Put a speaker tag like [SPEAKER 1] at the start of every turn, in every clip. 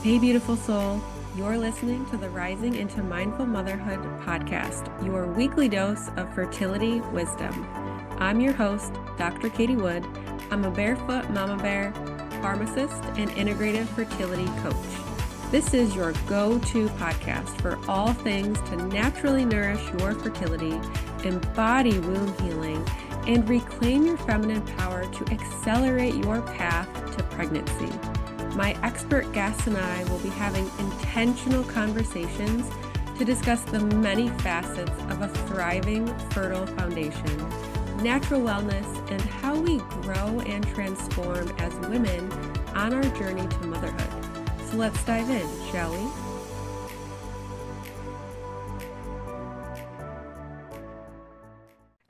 [SPEAKER 1] Hey, beautiful soul. You're listening to the Rising into Mindful Motherhood podcast, your weekly dose of fertility wisdom. I'm your host, Dr. Katie Wood. I'm a barefoot mama bear, pharmacist, and integrative fertility coach. This is your go-to podcast for all things to naturally nourish your fertility, embody womb healing, and reclaim your feminine power to accelerate your path to pregnancy. My expert guests and I will be having intentional conversations to discuss the many facets of a thriving, fertile foundation, natural wellness, and how we grow and transform as women on our journey to motherhood. So let's dive in, shall we?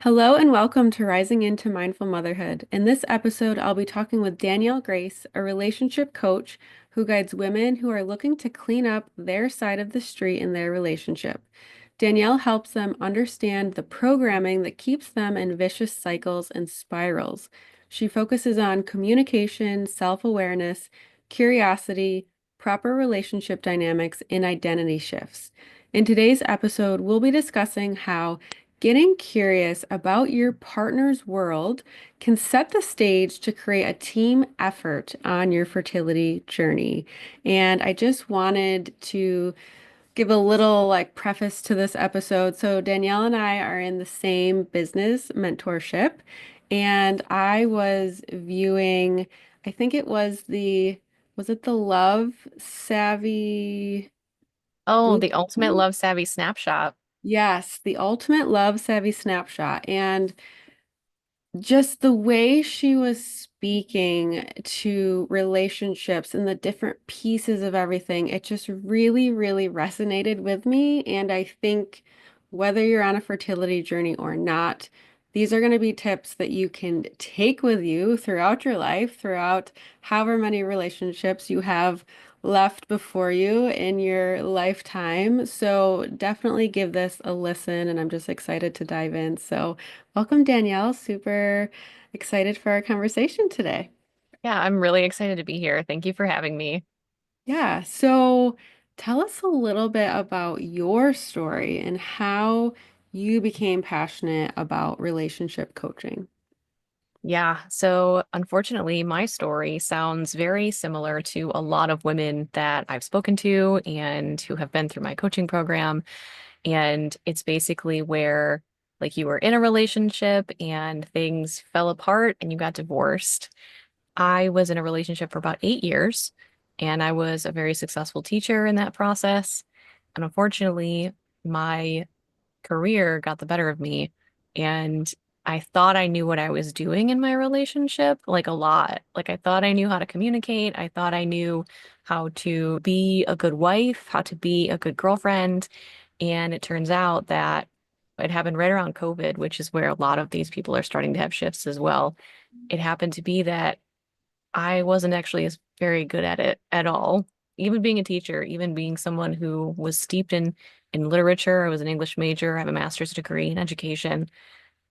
[SPEAKER 1] Hello and welcome to Rising into Mindful Motherhood. In this episode, I'll be talking with Danielle Grace, a relationship coach who guides women who are looking to clean up their side of the street in their relationship. Danielle helps them understand the programming that keeps them in vicious cycles and spirals. She focuses on communication, self-awareness, curiosity, proper relationship dynamics, and identity shifts. In today's episode, we'll be discussing how getting curious about your partner's world can set the stage to create a team effort on your fertility journey. And I just wanted to give a little preface to this episode. So Danielle and I are in the same business mentorship, and I was viewing, I think it was was it the Love Savvy?
[SPEAKER 2] Oh, the ultimate love savvy snapshot.
[SPEAKER 1] Yes, the ultimate love savvy snapshot. And just the way she was speaking to relationships and the different pieces of everything, it just really, really resonated with me. And I think whether you're on a fertility journey or not, these are going to be tips that you can take with you throughout your life, throughout however many relationships you have left before you in your lifetime. So definitely give this a listen, and I'm just excited to dive in. So welcome, Danielle. Super excited for our conversation today.
[SPEAKER 2] Yeah, I'm really excited to be here. Thank you for having me.
[SPEAKER 1] Yeah, so tell us a little bit about your story and how you became passionate about relationship coaching.
[SPEAKER 2] Yeah, so unfortunately, my story sounds very similar to a lot of women that I've spoken to and who have been through my coaching program. And it's basically where, like, you were in a relationship and things fell apart and you got divorced. I was in a relationship for about 8 years, and I was a very successful teacher in that process. And unfortunately, my career got the better of me, and I thought I knew what I was doing in my relationship, like a lot. Like I thought I knew how to communicate. I thought I knew how to be a good wife, how to be a good girlfriend. And it turns out that it happened right around COVID, which is where a lot of these people are starting to have shifts as well. It happened to be that I wasn't actually as very good at it at all. Even being a teacher, even being someone who was steeped in literature, I was an English major, I have a master's degree in education.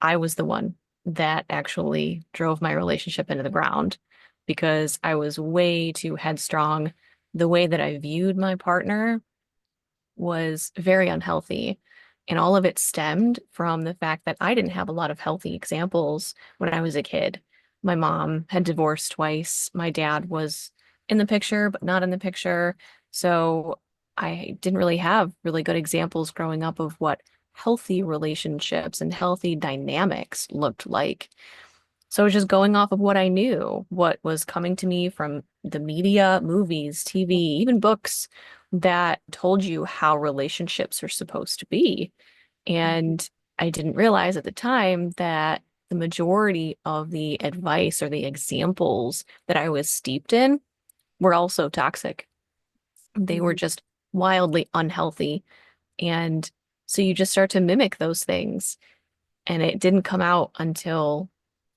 [SPEAKER 2] I was the one that actually drove my relationship into the ground because I was way too headstrong. The way that I viewed my partner was very unhealthy. And all of it stemmed from the fact that I didn't have a lot of healthy examples when I was a kid. My mom had divorced twice. My dad was in the picture, but not in the picture. So I didn't really have really good examples growing up of what healthy relationships and healthy dynamics looked like. So I was just going off of what I knew, what was coming to me from the media, movies, TV, even books that told you how relationships are supposed to be. And I didn't realize at the time that the majority of the advice or the examples that I was steeped in were also toxic. They were
[SPEAKER 1] Mhm.
[SPEAKER 2] just wildly unhealthy. And so you just start to mimic those things. And it didn't come out until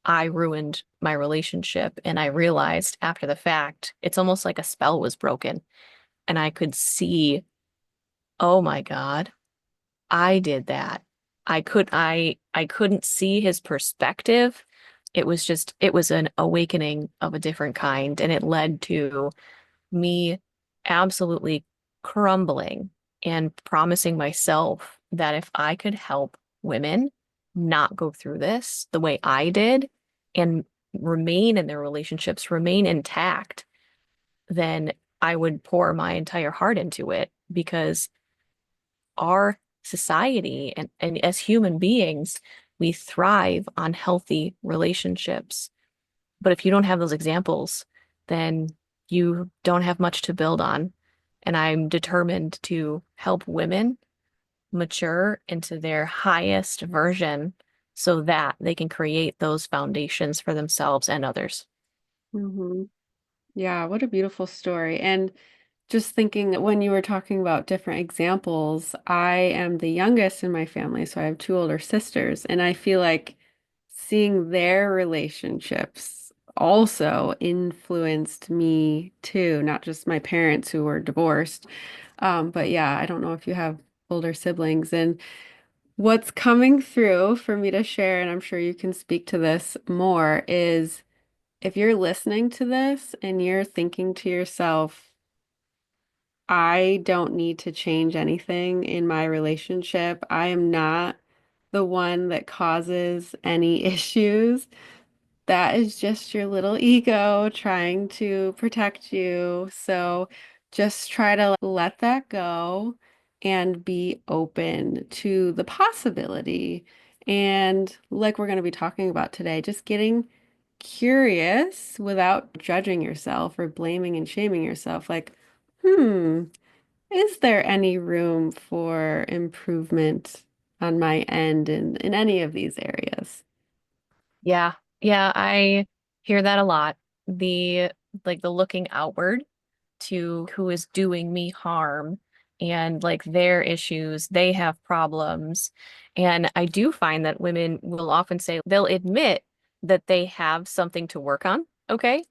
[SPEAKER 2] I ruined my relationship. And I realized after the fact, it's almost like a spell was broken. And I could see, oh my God, I did that. I couldn't see his perspective. It was an awakening of a different kind. And it led to me absolutely crumbling and promising myself that if I could help women not go through this the way I did and remain in their relationships, remain intact, then I would pour my entire heart into it because our society and as human beings, we thrive on healthy relationships. But if you don't have those examples, then you don't have much to build on. And I'm determined to help women mature into their highest version so that they can create those foundations for themselves and others.
[SPEAKER 1] Hmm. Yeah, what a beautiful story. And just thinking that when you were talking about different examples, I am the youngest in my family, so I have two older sisters, and I feel like seeing their relationships also influenced me too, not just my parents who were divorced. But yeah, I don't know if you have older siblings. And what's coming through for me to share, and I'm sure you can speak to this more, is if you're listening to this and you're thinking to yourself, I don't need to change anything in my relationship. I am not the one that causes any issues. That is just your little ego trying to protect you. So just try to let that go and be open to the possibility. And like we're going to be talking about today, just getting curious without judging yourself or blaming and shaming yourself. Like, hmm, is there any room for improvement on my end in any of these areas?
[SPEAKER 2] Yeah. Yeah, I hear that a lot. The like the looking outward to who is doing me harm and like their issues, they have problems. And I do find that women will often say they'll admit that they have something to work on, okay?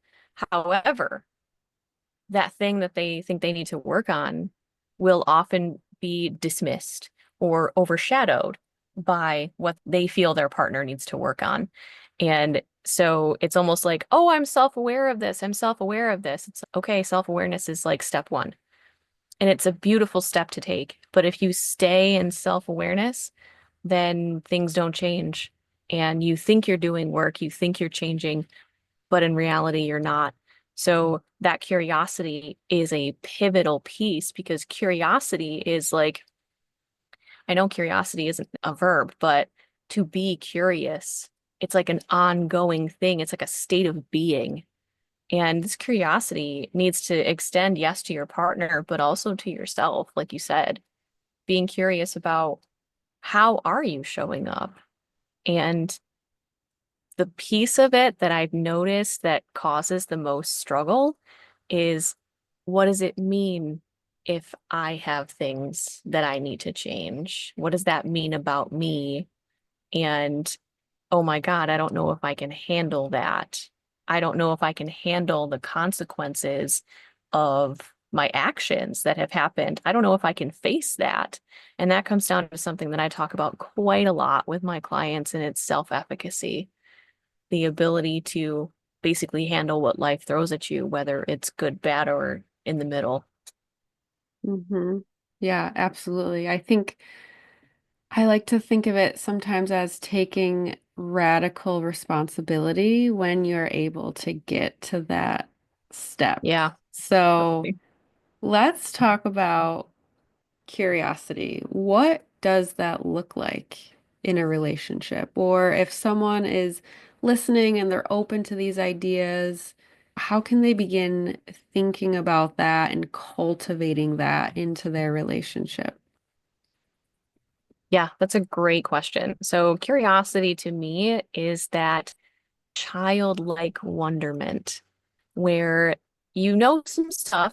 [SPEAKER 2] However, that thing that they think they need to work on will often be dismissed or overshadowed by what they feel their partner needs to work on. And so it's almost like, oh, I'm self-aware of this. I'm self-aware of this. It's okay. Self-awareness is like step one. And it's a beautiful step to take. But if you stay in self-awareness, then things don't change. And you think you're doing work, you think you're changing, but in reality, you're not. So that curiosity is a pivotal piece because curiosity is like, I know curiosity isn't a verb, but to be curious, it's like an ongoing thing. It's like a state of being. And this curiosity needs to extend, yes, to your partner, but also to yourself, like you said, being curious about how are you showing up? And the piece of it that I've noticed that causes the most struggle is what does it mean if I have things that I need to change? What does that mean about me? And oh my God, I don't know if I can handle that. I don't know if I can handle the consequences of my actions that have happened. I don't know if I can face that. And that comes down to something that I talk about quite a lot with my clients, and it's self-efficacy, the ability to basically handle what life throws at you, whether it's good, bad, or in the middle.
[SPEAKER 1] Hmm. Yeah, absolutely. I think I like to think of it sometimes as taking radical responsibility when you're able to get to that step.
[SPEAKER 2] Yeah,
[SPEAKER 1] So
[SPEAKER 2] totally.
[SPEAKER 1] let's talk about curiosity. What does that look like in a relationship? Or if someone is listening and they're open to these ideas, how can they begin thinking about that and cultivating that into their relationship?
[SPEAKER 2] Yeah, that's a great question. So, curiosity to me is that childlike wonderment where you know some stuff,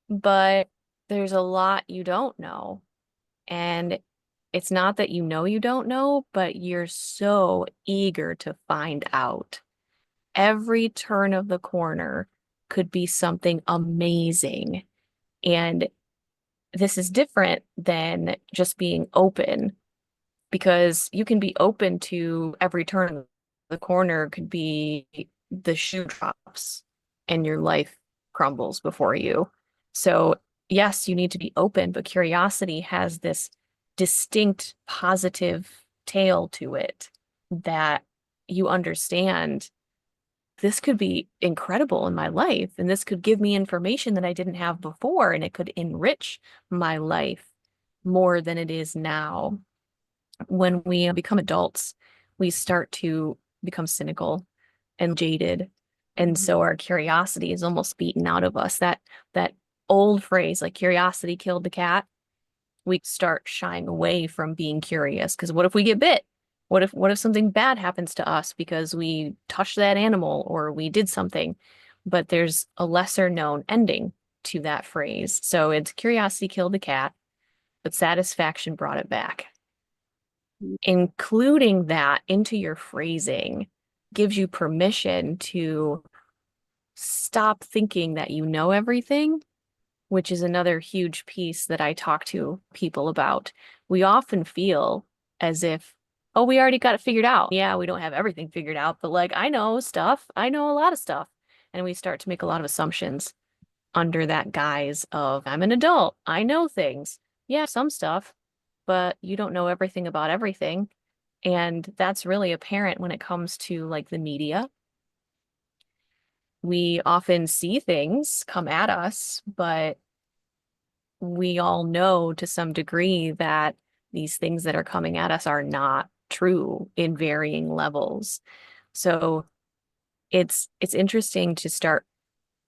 [SPEAKER 2] but there's a lot you don't know. And it's not that you don't know, but you're so eager to find out. Every turn of the corner could be something amazing. And this is different than just being open because you can be open to every turn of the corner could be the shoe drops and your life crumbles before you. So, yes, you need to be open, but curiosity has this distinct positive tail to it that you understand this could be incredible in my life, and this could give me information that I didn't have before, and it could enrich my life more than it is now. When we become adults, we start to become cynical and jaded. And so our curiosity is almost beaten out of us. That old phrase, like curiosity killed the cat, we start shying away from being curious. Because what if we get bit? What if something bad happens to us because we touched that animal or we did something? But there's a lesser known ending to that phrase. So it's curiosity killed the cat, but satisfaction brought it back. Including that into your phrasing gives you permission to stop thinking that you know everything, which is another huge piece that I talk to people about. We often feel as if, oh, we already got it figured out. Yeah, we don't have everything figured out, but like I know stuff. I know a lot of stuff. And we start to make a lot of assumptions under that guise of I'm an adult. I know things. Yeah, some stuff, but you don't know everything about everything. And that's really apparent when it comes to like the media. We often see things come at us, but we all know to some degree that these things that are coming at us are not true in varying levels. So it's interesting to start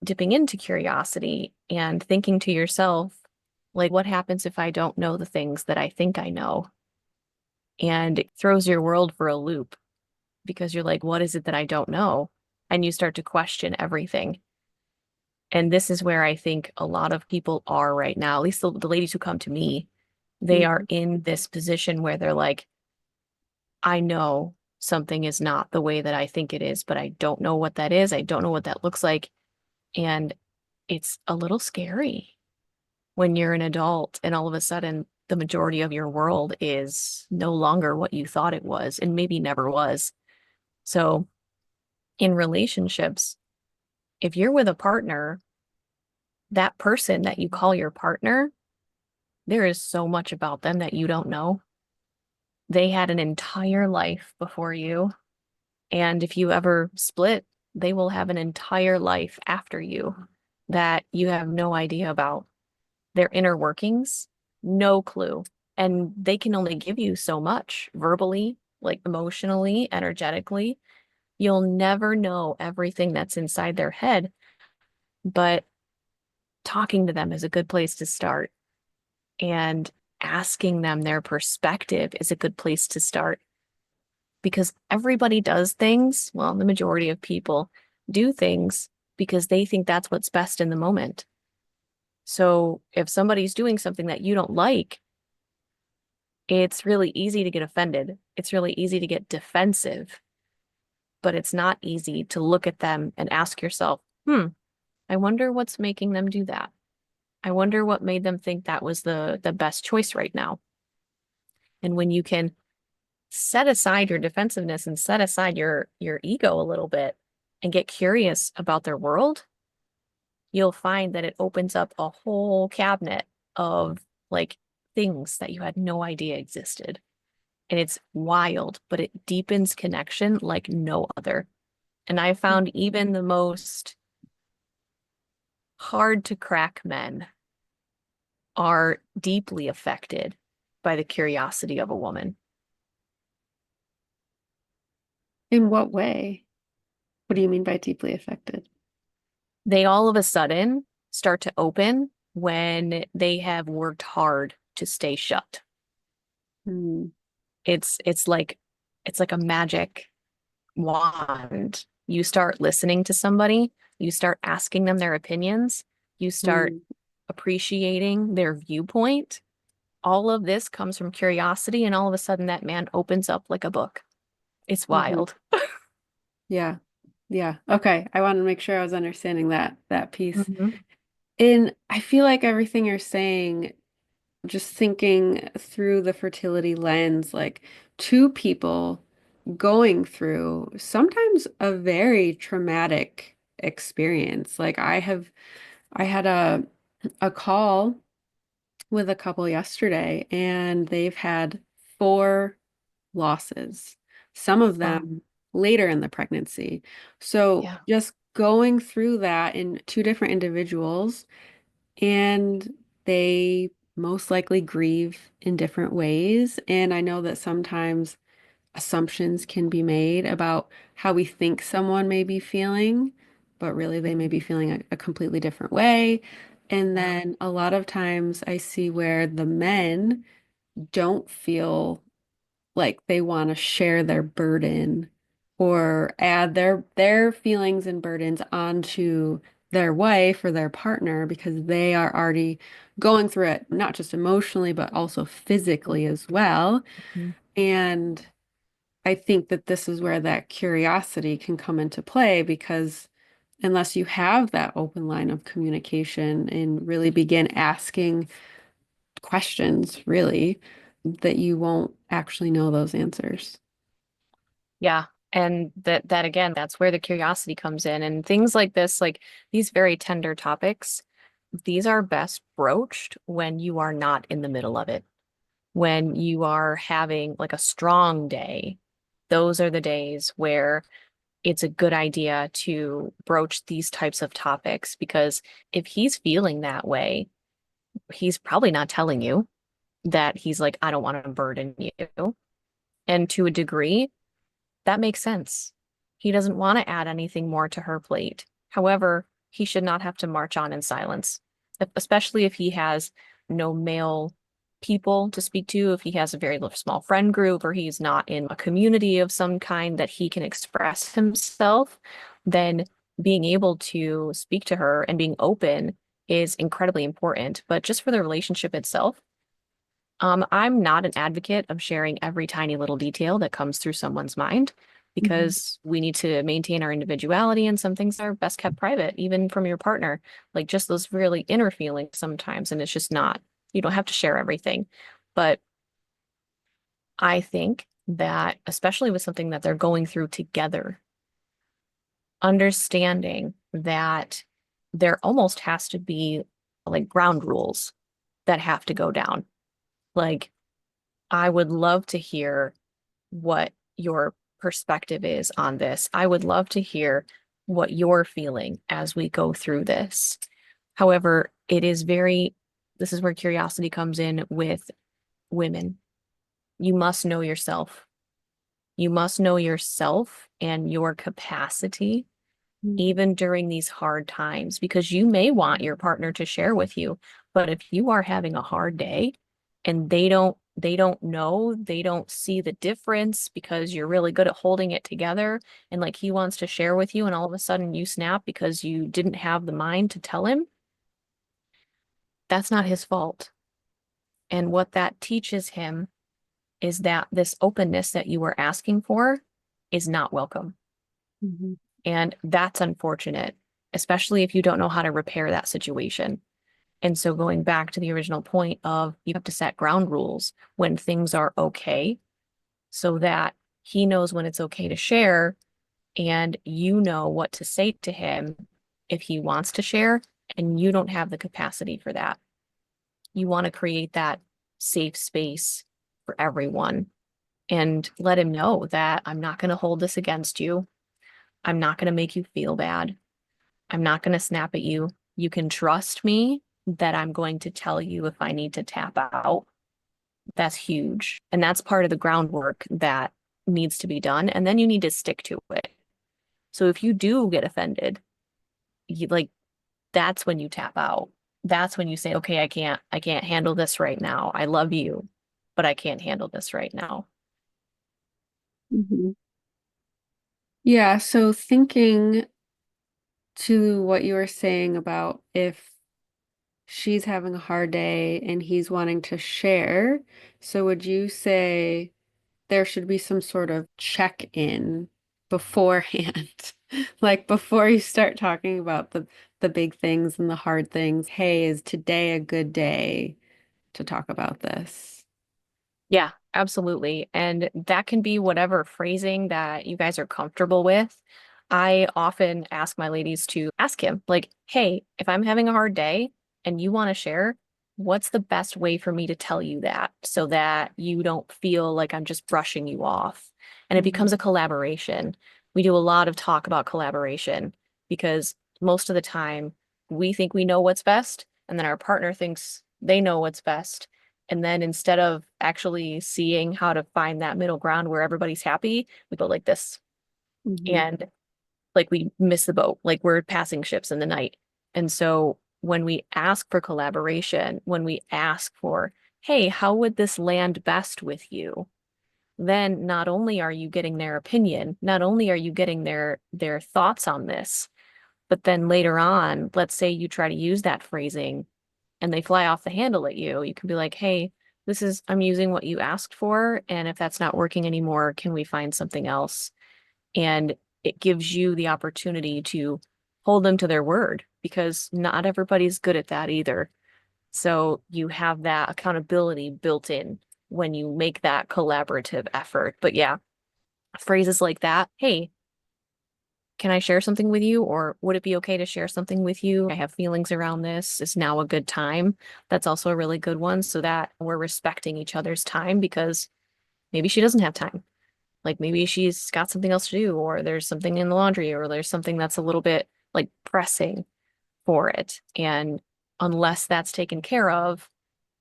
[SPEAKER 2] dipping into curiosity and thinking to yourself, like, what happens if I don't know the things that I think I know? And it throws your world for a loop because you're like, what is it that I don't know? And you start to question everything. And this is where I think a lot of people are right now, at least the ladies who come to me, they are
[SPEAKER 1] Mhm.
[SPEAKER 2] in this position where they're like, I know something is not the way that I think it is, but I don't know what that is. I don't know what that looks like. And it's a little scary when you're an adult and all of a sudden the majority of your world is no longer what you thought it was and maybe never was. So in relationships, if you're with a partner, that person that you call your partner, there is so much about them that you don't know. They had an entire life before you. And if you ever split, they will have an entire life after you that you have no idea about. Their inner workings, no clue. And they can only give you so much verbally, like emotionally, energetically. You'll never know everything that's inside their head, but talking to them is a good place to start. And asking them their perspective is a good place to start because everybody does things. Well, the majority of people do things because they think that's what's best in the moment. So if somebody's doing something that you don't like, it's really easy to get offended. It's really easy to get defensive, but it's not easy to look at them and ask yourself, I wonder what's making them do that. I wonder what made them think that was the best choice right now. And when you can set aside your defensiveness and set aside your ego a little bit and get curious about their world, you'll find that it opens up a whole cabinet of like things that you had no idea existed. And it's wild, but it deepens connection like no other. And I found even the most hard to crack men are deeply affected by the curiosity of a woman.
[SPEAKER 1] In what way? What do you mean by deeply affected?
[SPEAKER 2] They all of a sudden start to open when they have worked hard to stay shut.
[SPEAKER 1] Hmm.
[SPEAKER 2] It's like a magic wand. You start listening to somebody, you start asking them their opinions, you start
[SPEAKER 1] Hmm.
[SPEAKER 2] appreciating their viewpoint. All of this comes from curiosity, and all of a sudden that man opens up like a book. It's
[SPEAKER 1] Hmm.
[SPEAKER 2] wild.
[SPEAKER 1] Yeah. Yeah. Okay. I want to make sure I was understanding that piece.
[SPEAKER 2] Mhm.
[SPEAKER 1] And I feel like everything you're saying, just thinking through the fertility lens, like two people going through sometimes a very traumatic experience. Like I had a call with a couple yesterday, and they've had four losses, some of
[SPEAKER 2] Oh,
[SPEAKER 1] them later in the pregnancy. So
[SPEAKER 2] yeah.
[SPEAKER 1] just going through that in two different individuals, and they most likely grieve in different ways. And I know that sometimes assumptions can be made about how we think someone may be feeling, but really they may
[SPEAKER 2] Mhm.
[SPEAKER 1] be feeling a completely different way. And
[SPEAKER 2] Yeah.
[SPEAKER 1] then a lot of times I see where the men don't feel like they want to share their burden or add their feelings and burdens onto their wife or their partner because they are already going through it, not just emotionally, but also physically as well.
[SPEAKER 2] Mhm.
[SPEAKER 1] And I think that this is where that curiosity can come into play because unless you have that open line of communication and really begin asking questions, really, that you won't actually know those answers.
[SPEAKER 2] Yeah. And that again, that's where the curiosity comes in. And things like this, like these very tender topics, these are best broached when you are not in the middle of it. When you are having like a strong day, those are the days where it's a good idea to broach these types of topics because if he's feeling that way, he's probably not telling you that he's like, I don't want to burden you. And to a degree, that makes sense. He doesn't want to add anything more to her plate. However, he should not have to march on in silence, especially if he has no male people to speak to, if he has a very small friend group, or he's not in a community of some kind that he can express himself, then being able to speak to her and being open is incredibly important. But just for the relationship itself, I'm not an advocate of sharing every tiny little detail that comes through someone's mind
[SPEAKER 1] Mhm.
[SPEAKER 2] because we need to maintain our individuality and some things are best kept private, even from your partner. Like just those really inner feelings sometimes, and it's just not, you don't have to share everything. But I think that, especially with something that they're going through together, understanding that there almost has to be like ground rules that have to go down. Like, I would love to hear what your perspective is on this. I would love to hear what you're feeling as we go through this. However, this is where curiosity comes in with women. You must know yourself. You must know yourself and your capacity, even during these hard times, because you may want your partner to share with you, but if you are having a hard day and they don't know, they don't see the difference because you're really good at holding it together and like he wants to share with you and all of a sudden you snap because you didn't have the mind to tell him, that's not his fault. And what that teaches him is that this openness that you were asking for is not welcome.
[SPEAKER 1] Mhm.
[SPEAKER 2] And that's unfortunate, especially if you don't know how to repair that situation. And so going back to the original point of you have to set ground rules when things are okay so that he knows when it's okay to share and you know what to say to him if he wants to share and you don't have the capacity for that. You want to create that safe space for everyone and let him know that I'm not going to hold this against you. I'm not going to make you feel bad. I'm not going to snap at you. You can trust me that I'm going to tell you if I need to tap out. That's huge. And that's part of the groundwork that needs to be done. And then you need to stick to it. So if you do get offended, like that's when you tap out. That's when you say, okay, I can't handle this right now. I love you, but I can't handle this right now.
[SPEAKER 1] Mhm. Yeah, so thinking to what you were saying about if she's having a hard day and he's wanting to share, so would you say there should be some sort of check-in beforehand? Like before you start talking about the big things and the hard things. Hey, is today a good day to talk about this?
[SPEAKER 2] Yeah, absolutely. And that can be whatever phrasing that you guys are comfortable with. I often ask my ladies to ask him, like, hey, if I'm having a hard day and you want to share, what's the best way for me to tell you that so that you don't feel like I'm just brushing you off? And it becomes
[SPEAKER 1] Mhm.
[SPEAKER 2] a collaboration. We do a lot of talk about collaboration because most of the time we think we know what's best, and then our partner thinks they know what's best. And then instead of actually seeing how to find that middle ground where everybody's happy, we go like this.
[SPEAKER 1] Mhm.
[SPEAKER 2] And like we miss the boat, like we're passing ships in the night. And so when we ask for collaboration, when we ask for, hey, how would this land best with you? Then not only are you getting their opinion, not only are you getting their thoughts on this, but then later on, let's say you try to use that phrasing and they fly off the handle at you, you can be like, hey, I'm using what you asked for. And if that's not working anymore, can we find something else? And it gives you the opportunity to hold them to their word because not everybody's good at that either. So you have that accountability built in when you make that collaborative effort. But yeah, phrases like that, hey, can I share something with you? Or would it be okay to share something with you? I have feelings around this. Is now a good time? That's also a really good one so that we're respecting each other's time because maybe she doesn't have time. Like maybe she's got something else to do, or there's something in the laundry, or there's something that's a little bit like pressing for it. And unless that's taken care of,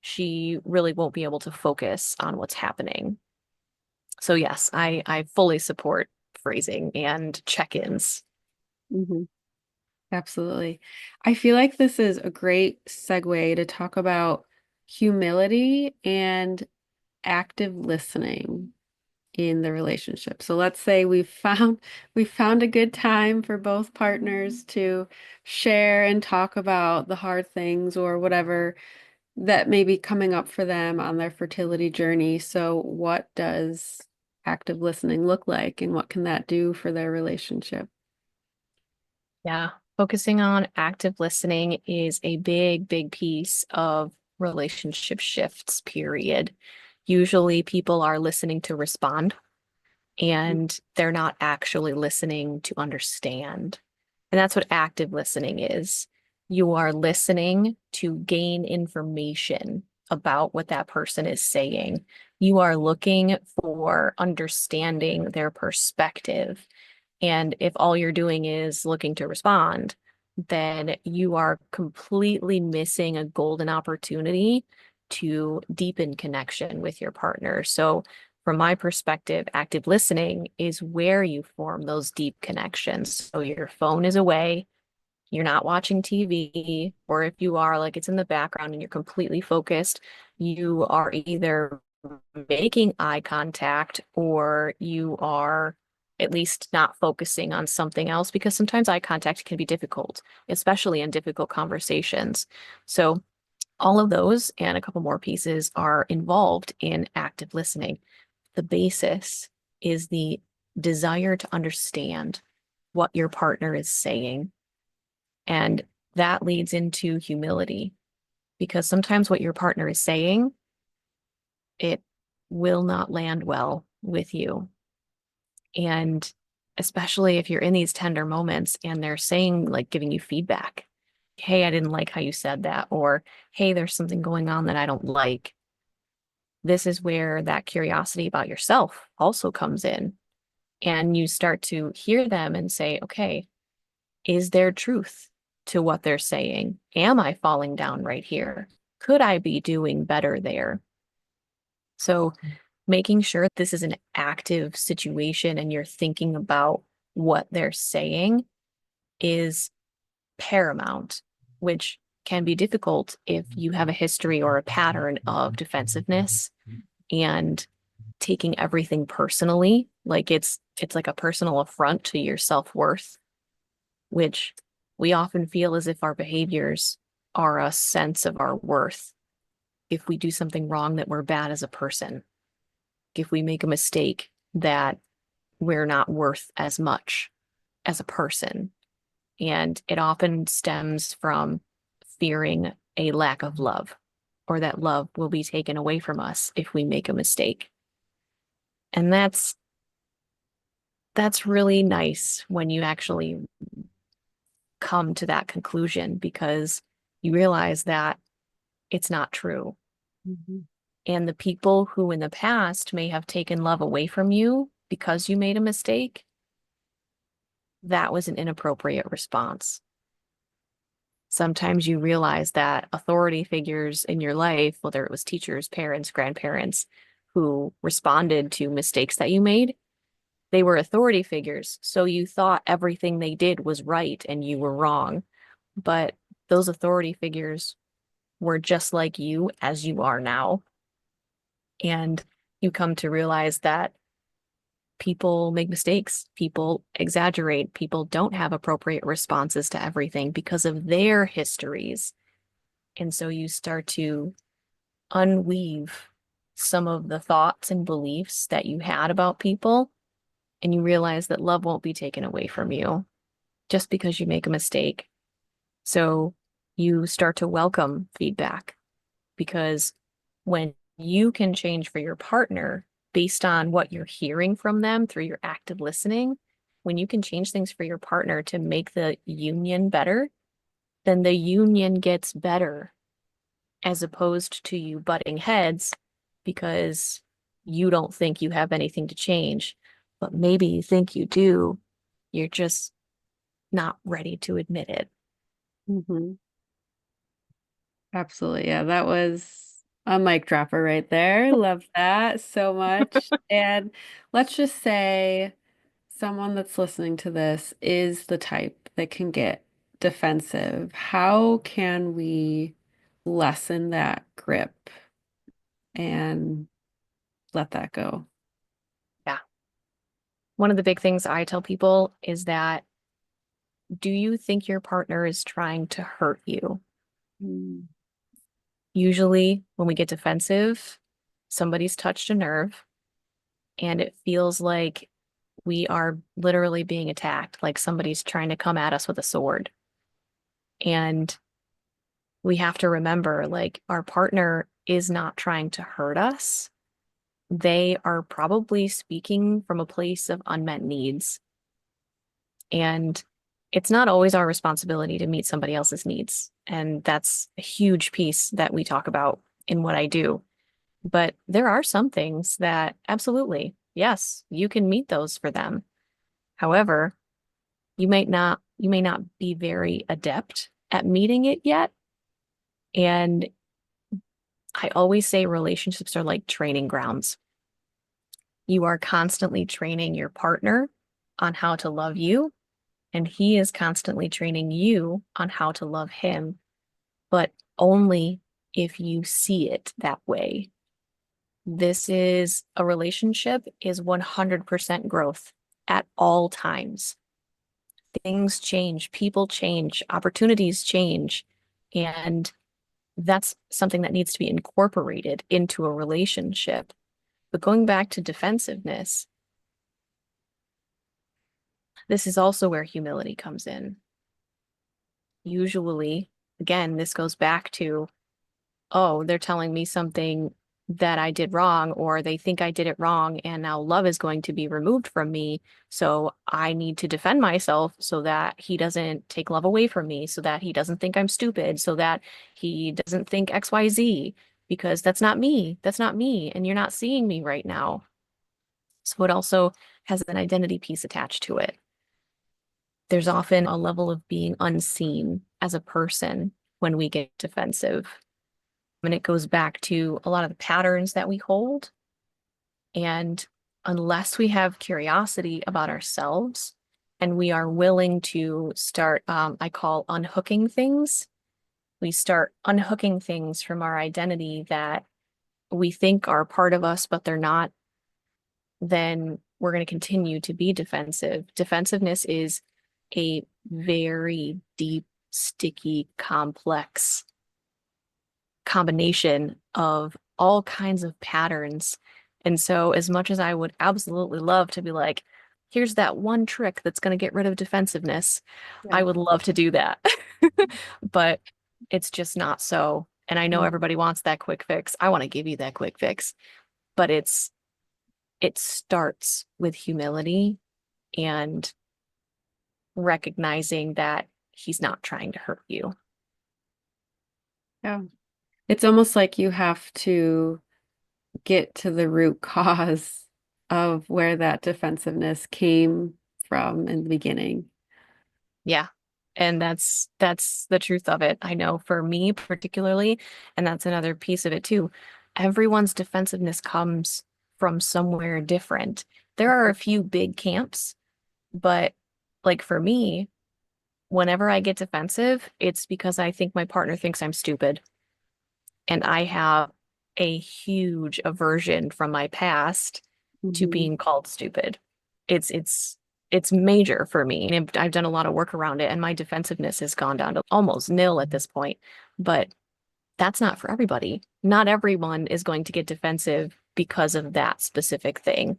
[SPEAKER 2] she really won't be able to focus on what's happening. So yes, I fully support phrasing and check-ins.
[SPEAKER 1] Mhm. Absolutely. I feel like this is a great segue to talk about humility and active listening in the relationship. So let's say we've found a good time for both partners to share and talk about the hard things or whatever that may be coming up for them on their fertility journey. So what does active listening look like and what can that do for their relationship?
[SPEAKER 2] Yeah, focusing on active listening is a big, big piece of relationship shifts, period. Usually people are listening to respond and they're not actually listening to understand. And that's what active listening is. You are listening to gain information about what that person is saying. You are looking for understanding their perspective. And if all you're doing is looking to respond, then you are completely missing a golden opportunity to deepen connection with your partner. So, from my perspective, active listening is where you form those deep connections. So, your phone is away, you're not watching TV, or if you are, like it's in the background and you're completely focused, you are either making eye contact or you are at least not focusing on something else because sometimes eye contact can be difficult, especially in difficult conversations. So, all of those and a couple more pieces are involved in active listening. The basis is the desire to understand what your partner is saying. And that leads into humility because sometimes what your partner is saying, it will not land well with you. And especially if you're in these tender moments and they're saying, like, giving you feedback. Hey, I didn't like how you said that. Or, hey, there's something going on that I don't like. This is where that curiosity about yourself also comes in. And you start to hear them and say, okay, is there truth to what they're saying? Am I falling down right here? Could I be doing better there? So, making sure this is an active situation and you're thinking about what they're saying is paramount, which can be difficult if you have a history or a pattern of defensiveness and taking everything personally, like it's like a personal affront to your self-worth, which we often feel as if our behaviors are a sense of our worth. If we do something wrong, that we're bad as a person. If we make a mistake, that we're not worth as much as a person. And it often stems from fearing a lack of love or that love will be taken away from us if we make a mistake. And that's really nice when you actually come to that conclusion because you realize that it's not true.
[SPEAKER 1] Mhm.
[SPEAKER 2] And the people who in the past may have taken love away from you because you made a mistake, that was an inappropriate response. Sometimes you realize that authority figures in your life, whether it was teachers, parents, grandparents, who responded to mistakes that you made, they were authority figures. So you thought everything they did was right and you were wrong. But those authority figures were just like you as you are now. And you come to realize that people make mistakes, people exaggerate, people don't have appropriate responses to everything because of their histories. And so you start to unweave some of the thoughts and beliefs that you had about people, and you realize that love won't be taken away from you just because you make a mistake. So you start to welcome feedback because when you can change for your partner based on what you're hearing from them through your active listening, when you can change things for your partner to make the union better, then the union gets better as opposed to you butting heads because you don't think you have anything to change, but maybe you think you do. You're just not ready to admit it.
[SPEAKER 1] Mhm. Absolutely. Yeah, that was a mic dropper right there. Love that so much. And let's just say someone that's listening to this is the type that can get defensive. How can we lessen that grip and let that go?
[SPEAKER 2] Yeah. One of the big things I tell people is that, do you think your partner is trying to hurt you?
[SPEAKER 1] Mm.
[SPEAKER 2] Usually, when we get defensive, somebody's touched a nerve and it feels like we are literally being attacked, like somebody's trying to come at us with a sword. And we have to remember, like, our partner is not trying to hurt us. They are probably speaking from a place of unmet needs. And it's not always our responsibility to meet somebody else's needs. And that's a huge piece that we talk about in what I do. But there are some things that absolutely, yes, you can meet those for them. However, you may not be very adept at meeting it yet. And I always say relationships are like training grounds. You are constantly training your partner on how to love you, and he is constantly training you on how to love him, but only if you see it that way. This is a relationship is 100% growth at all times. Things change, people change, opportunities change, and that's something that needs to be incorporated into a relationship. But going back to defensiveness, this is also where humility comes in. Usually, again, this goes back to, oh, they're telling me something that I did wrong, or they think I did it wrong, and now love is going to be removed from me. So I need to defend myself so that he doesn't take love away from me, so that he doesn't think I'm stupid, so that he doesn't think XYZ, because that's not me. That's not me. And you're not seeing me right now. So it also has an identity piece attached to it. There's often a level of being unseen as a person when we get defensive. And it goes back to a lot of the patterns that we hold. And unless we have curiosity about ourselves and we are willing to start, I call unhooking things, we start unhooking things from our identity that we think are part of us, but they're not, then we're going to continue to be defensive. Defensiveness is a very deep, sticky, complex combination of all kinds of patterns. And so, as much as I would absolutely love to be like, here's that one trick that's going to get rid of defensiveness, I
[SPEAKER 1] Yeah.
[SPEAKER 2] would love to do that. But it's just not so. And I know
[SPEAKER 1] Mm.
[SPEAKER 2] everybody wants that quick fix. I want to give you that quick fix, but it starts with humility and recognizing that he's not trying to hurt you.
[SPEAKER 1] Yeah. It's almost like you have to get to the root cause of where that defensiveness came from in the beginning.
[SPEAKER 2] Yeah. And that's the truth of it. I know for me particularly, and that's another piece of it too. Everyone's defensiveness comes from somewhere different. There are a few big camps, but like for me, whenever I get defensive, it's because I think my partner thinks I'm stupid. And I have a huge aversion from my past to
[SPEAKER 1] Hmm.
[SPEAKER 2] being called stupid. It's it's it's major for me. And I've done a lot of work around it, and my defensiveness has gone down to almost nil at this point. But that's not for everybody. Not everyone is going to get defensive because of that specific thing.
[SPEAKER 1] Hmm.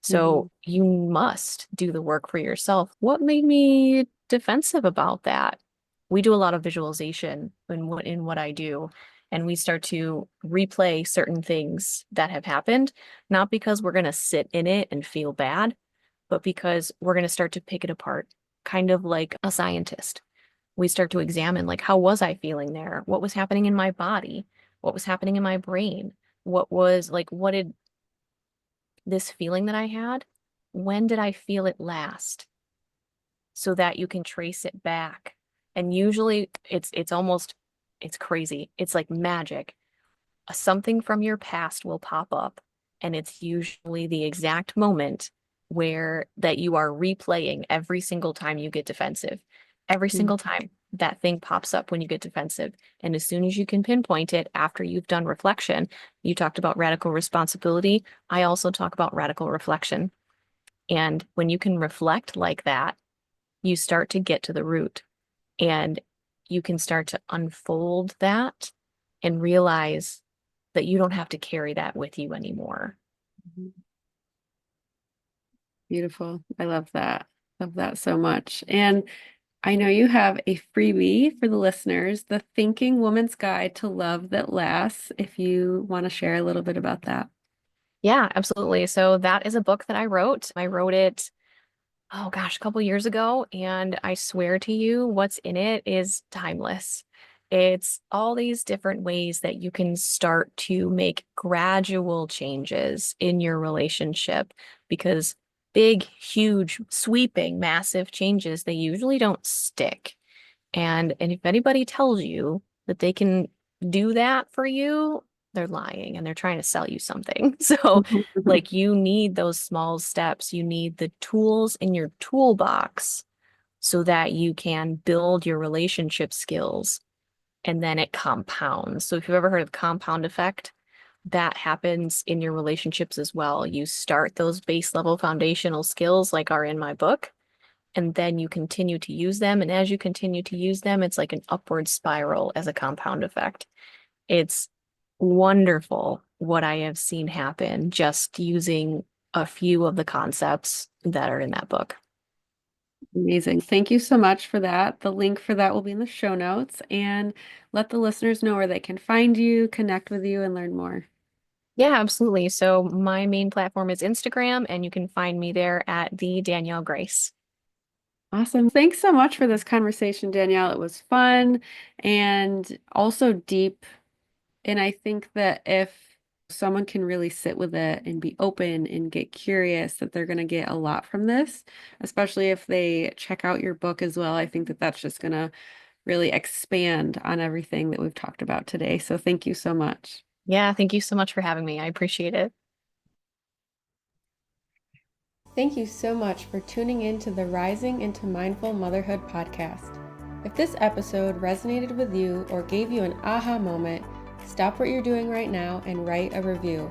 [SPEAKER 2] So you must do the work for yourself. What made me defensive about that? We do a lot of visualization in what I do, and we start to replay certain things that have happened, not because we're going to sit in it and feel bad, but because we're going to start to pick it apart, kind of like a scientist. We start to examine, like, how was I feeling there? What was happening in my body? What was happening in my brain? What did this feeling that I had, when did I feel it last? So that you can trace it back. And usually it's crazy. It's like magic. Something from your past will pop up, and it's usually the exact moment where that you are replaying every single time you get defensive. Every single time that thing pops up when you get defensive. And as soon as you can pinpoint it after you've done reflection, you talked about radical responsibility. I also talk about radical reflection. And when you can reflect like that, you start to get to the root, and you can start to unfold that and realize that you don't have to carry that with you anymore.
[SPEAKER 1] Beautiful. I love that. Love that so much. And I know you have a freebie for the listeners, the Thinking Woman's Guide to Love That Lasts, if you want to share a little bit about that.
[SPEAKER 2] Yeah, absolutely. So that is a book that I wrote. I wrote it, oh gosh, a couple years ago, and I swear to you, what's in it is timeless. It's all these different ways that you can start to make gradual changes in your relationship, because big, huge, sweeping, massive changes, they usually don't stick. And if anybody tells you that they can do that for you, they're lying and they're trying to sell you something. So, like, you need those small steps. You need the tools in your toolbox so that you can build your relationship skills, and then it compounds. So, if you've ever heard of compound effect, that happens in your relationships as well. You start those base level foundational skills, like are in my book, and then you continue to use them. And as you continue to use them, it's like an upward spiral as a compound effect. It's wonderful what I have seen happen just using a few of the concepts that are in that book.
[SPEAKER 1] Amazing. Thank you so much for that. The link for that will be in the show notes, and let the listeners know where they can find you, connect with you, and learn more.
[SPEAKER 2] Yeah, absolutely. So my main platform is Instagram, and you can find me there at the Danielle Grace.
[SPEAKER 1] Awesome. Thanks so much for this conversation, Danielle. It was fun and also deep. And I think that if someone can really sit with it and be open and get curious, that they're going to get a lot from this, especially if they check out your book as well. I think that that's just going to really expand on everything that we've talked about today. So thank you so much.
[SPEAKER 2] Yeah, thank you so much for having me. I appreciate it.
[SPEAKER 1] Thank you so much for tuning in to the Rising into Mindful Motherhood podcast. If this episode resonated with you or gave you an aha moment, stop what you're doing right now and write a review.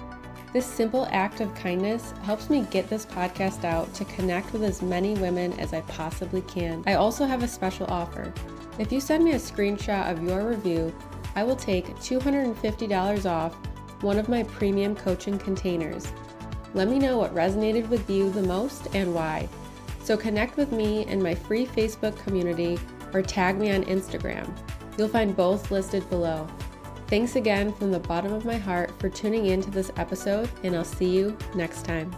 [SPEAKER 1] This simple act of kindness helps me get this podcast out to connect with as many women as I possibly can. I also have a special offer. If you send me a screenshot of your review, I will take $250 off one of my premium coaching containers. Let me know what resonated with you the most and why. So connect with me in my free Facebook community or tag me on Instagram. You'll find both listed below. Thanks again from the bottom of my heart for tuning in to this episode, and I'll see you next time.